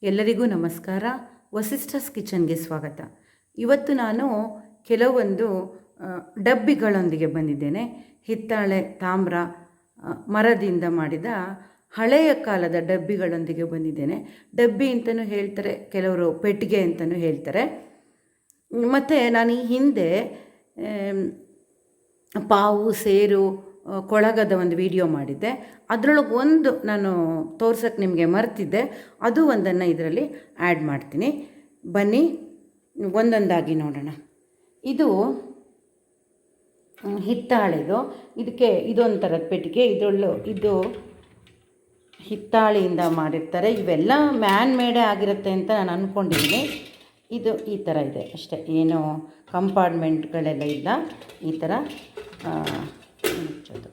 ಎಲ್ಲರಿಗೂ ನಮಸ್ಕಾರ. ವಸಿಷ್ಠಸ್ ಕಿಚನ್ಗೆ ಸ್ವಾಗತ. ಇವತ್ತು ನಾನು ಕೆಲವೊಂದು ಡಬ್ಬಿಗಳೊಂದಿಗೆ ಬಂದಿದ್ದೇನೆ. ಹಿತ್ತಾಳೆ, ತಾಮ್ರ, ಮರದಿಂದ ಮಾಡಿದ ಹಳೆಯ ಕಾಲದ ಡಬ್ಬಿಗಳೊಂದಿಗೆ ಬಂದಿದ್ದೇನೆ. ಡಬ್ಬಿ ಅಂತಲೂ ಹೇಳ್ತಾರೆ, ಕೆಲವರು ಪೆಟ್ಟಿಗೆ ಅಂತಲೂ ಹೇಳ್ತಾರೆ. ಮತ್ತು ನಾನು ಈ ಹಿಂದೆ ಪಾವು, ಸೇರು, ಕೊಳಗದ ಒಂದು ವಿಡಿಯೋ ಮಾಡಿದ್ದೆ. ಅದರೊಳಗೆ ಒಂದು ನಾನು ತೋರ್ಸೋಕ್ಕೆ ನಿಮಗೆ ಮರ್ತಿದ್ದೆ, ಅದು ಒಂದನ್ನು ಇದರಲ್ಲಿ ಆ್ಯಡ್ ಮಾಡ್ತೀನಿ. ಬನ್ನಿ ಒಂದೊಂದಾಗಿ ನೋಡೋಣ. ಇದು ಹಿತ್ತಾಳೆದು. ಇದಕ್ಕೆ ಇದೊಂಥರದ ಪೆಟ್ಟಿಗೆ. ಇದು ಹಿತ್ತಾಳೆಯಿಂದ ಮಾಡಿರ್ತಾರೆ. ಇವೆಲ್ಲ ಮ್ಯಾನ್ ಮೇಡೇ ಆಗಿರುತ್ತೆ ಅಂತ ನಾನು ಅಂದ್ಕೊಂಡಿದ್ದೀನಿ. ಇದು ಈ ಥರ ಇದೆ ಅಷ್ಟೇ, ಏನು ಕಂಪಾರ್ಟ್ಮೆಂಟ್ಗಳೆಲ್ಲ ಇಲ್ಲ. ಈ ಥರ ಮುಚ್ಚೋದು.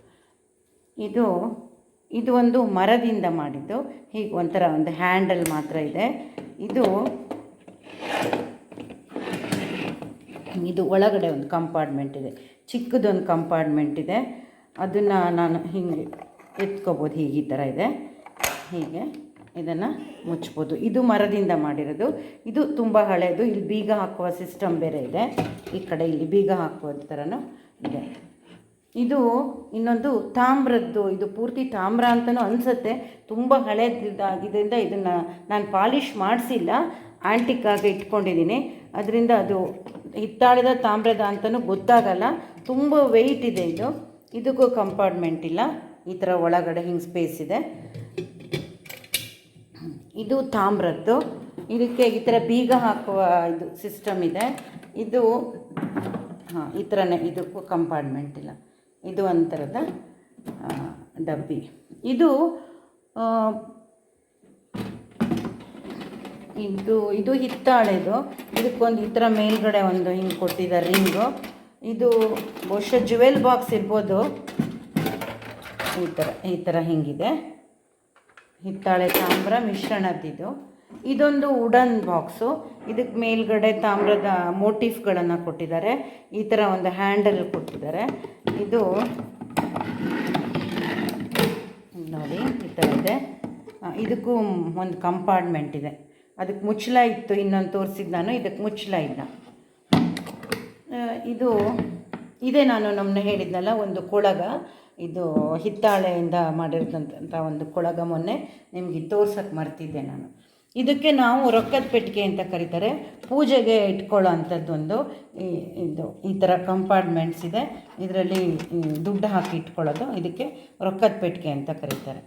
ಇದು ಒಂದು ಮರದಿಂದ ಮಾಡಿದ್ದು. ಹೀಗೆ ಒಂಥರ ಒಂದು ಹ್ಯಾಂಡಲ್ ಮಾತ್ರ ಇದೆ. ಇದು ಒಳಗಡೆ ಒಂದು ಕಂಪಾರ್ಟ್ಮೆಂಟ್ ಇದೆ, ಚಿಕ್ಕದೊಂದು ಕಂಪಾರ್ಟ್ಮೆಂಟ್ ಇದೆ. ಅದನ್ನು ನಾನು ಹೀಗೆ ಎತ್ಕೋಬೋದು. ಹೀಗೆ ಈ ಥರ ಇದೆ. ಹೀಗೆ ಇದನ್ನು ಮುಚ್ಬೋದು. ಇದು ಮರದಿಂದ ಮಾಡಿರೋದು. ಇದು ತುಂಬ ಹಳೆಯದು. ಇಲ್ಲಿ ಬೀಗ ಹಾಕುವ ಸಿಸ್ಟಮ್ ಬೇರೆ ಇದೆ. ಈ ಕಡೆ ಇಲ್ಲಿ ಬೀಗ ಹಾಕುವ ಥರನೂ ಇದೆ. ಇದು ಇನ್ನೊಂದು ತಾಮ್ರದ್ದು. ಇದು ಪೂರ್ತಿ ತಾಮ್ರ ಅಂತಲೂ ಅನಿಸುತ್ತೆ. ತುಂಬ ಹಳೆಯದಾಗಿದ್ದರಿಂದ ಇದನ್ನು ನಾನು ಪಾಲಿಷ್ ಮಾಡಿಸಿಲ್ಲ, ಆ್ಯಂಟಿಕ್ಕಾಗಿ ಇಟ್ಕೊಂಡಿದ್ದೀನಿ. ಅದರಿಂದ ಅದು ಹಿತ್ತಾಳೆದ ತಾಮ್ರದ ಅಂತಲೂ ಗೊತ್ತಾಗಲ್ಲ. ತುಂಬ ವೆಯ್ಟ್ ಇದೆ. ಇದಕ್ಕೂ ಕಂಪಾರ್ಟ್ಮೆಂಟ್ ಇಲ್ಲ. ಈ ಥರ ಒಳಗಡೆ ಹಿಂಗೆ ಸ್ಪೇಸ್ ಇದೆ. ಇದು ತಾಮ್ರದ್ದು. ಇದಕ್ಕೆ ಈ ಥರ ಬೀಗ ಹಾಕುವ ಇದು ಸಿಸ್ಟಮ್ ಇದೆ. ಇದು ಈ ಥರನೇ, ಇದಕ್ಕೂ ಕಂಪಾರ್ಟ್ಮೆಂಟ್ ಇಲ್ಲ. ಇದು ಒಂಥರದ ಡಬ್ಬಿ. ಇದು ಹಿತ್ತಾಳೆದು. ಇದಕ್ಕೊಂದು ಈ ಥರ ಮೇಲ್ಗಡೆ ಒಂದು ಹಿಂಗೆ ಕೊಟ್ಟಿದ್ದಾರೆ ರಿಂಗು. ಇದು ಬಹುಶಃ ಜುವೆಲ್ ಬಾಕ್ಸ್ ಇರ್ಬೋದು. ಈ ಥರ ಹಿಂಗಿದೆ. ಹಿತ್ತಾಳೆ ತಾಮ್ರ ಮಿಶ್ರಣದ್ದಿದು. ಇದೊಂದು ವುಡನ್ ಬಾಕ್ಸು. ಇದಕ್ಕೆ ಮೇಲ್ಗಡೆ ತಾಮ್ರದ ಮೋಟಿಫ್ಗಳನ್ನು ಕೊಟ್ಟಿದ್ದಾರೆ. ಈ ಥರ ಒಂದು ಹ್ಯಾಂಡಲ್ ಕೊಟ್ಟಿದ್ದಾರೆ. ಇದು ನೋಡಿ ಈ ಥರ ಇದೆ. ಇದಕ್ಕೂ ಒಂದು ಕಂಪಾರ್ಟ್ಮೆಂಟ್ ಇದೆ. ಅದಕ್ಕೆ ಮುಚ್ಚಳ ಇತ್ತು, ಇನ್ನೊಂದು ತೋರಿಸಿದ್ದು ನಾನು. ಇದಕ್ಕೆ ಮುಚ್ಚಳ ಇಲ್ಲ. ಇದೇ ನಾನು ನಮ್ಮನ್ನ ಹೇಳಿದ್ನಲ್ಲ, ಒಂದು ಕೊಳಗ. ಇದು ಹಿತ್ತಾಳೆಯಿಂದ ಮಾಡಿರೋದಂಥ ಒಂದು ಕೊಳಗ. ಮೊನ್ನೆ ನಿಮಗೆ ತೋರ್ಸೋಕ್ಕೆ ಮರ್ತಿದ್ದೆ ನಾನು. ಇದಕ್ಕೆ ನಾವು ರೊಕ್ಕದ ಪೆಟ್ಟಿಗೆ ಅಂತ ಕರೀತಾರೆ. ಪೂಜೆಗೆ ಇಟ್ಕೊಳ್ಳೋ ಅಂಥದ್ದೊಂದು ಈ ಥರ ಕಂಪಾರ್ಟ್ಮೆಂಟ್ಸ್ ಇದೆ. ಇದರಲ್ಲಿ ದುಡ್ಡು ಹಾಕಿ ಇಟ್ಕೊಳ್ಳೋದು. ಇದಕ್ಕೆ ರೊಕ್ಕದ ಪೆಟ್ಟಿಗೆ ಅಂತ ಕರೀತಾರೆ.